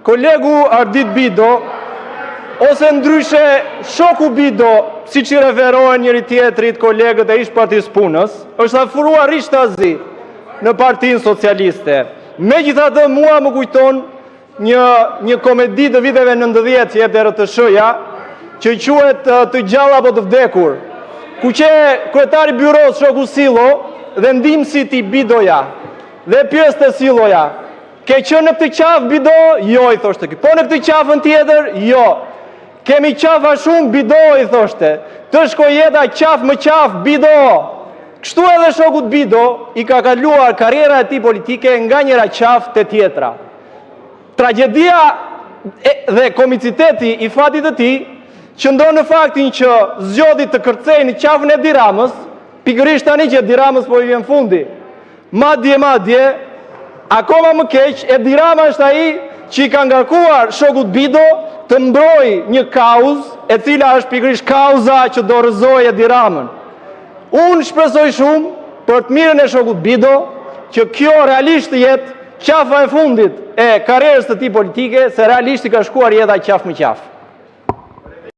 kolegu Ardit Bido, ose ndryshe shoku Bido, si që referohen njëri tjetrit kolegët e ish Partisë Punës, është afruar rishtazi në Partinë Socialiste. Megjithatë mua më kujton një komedi të viteve 90 që jep dhe RTS-ja, që quhet Të gjalla apo të vdekur, ku që kryetari byros shoku Sillo dhe ndihmësi i Bidoja dhe pyes të Silloja, ke qenë në këtë qafë Bido? Jo, i thoshte ky. Po në këtë qafën tjetër? Jo. Kemi qafa shumë Bido, i thoshte. Të shkoj jeta qafë më qafë Bido. Kështu edhe shokut Bido i ka kaluar karriera e tij politike nga njëra qafë te tjetra. Tragedia dhe komiciteti i fatit të tij qëndron në faktin që zgjodhi të kërcej në qafën e Edi Ramës, pikërisht tani që Edi Ramës po i vjen fundi. Madje, akoma më keq, Edi Rama është ai që i ka ngarkuar shokut Bido të mbrojë një kauzë, e cila është pikërisht kauza që do rrëzojë Edi Ramën. Unë shpresoj shumë për të mirën e shokut Bido që kjo realisht të jetë qafa e fundit e karrierës të tij politike, se realisht i ka shkuar jeta qafë më qafë.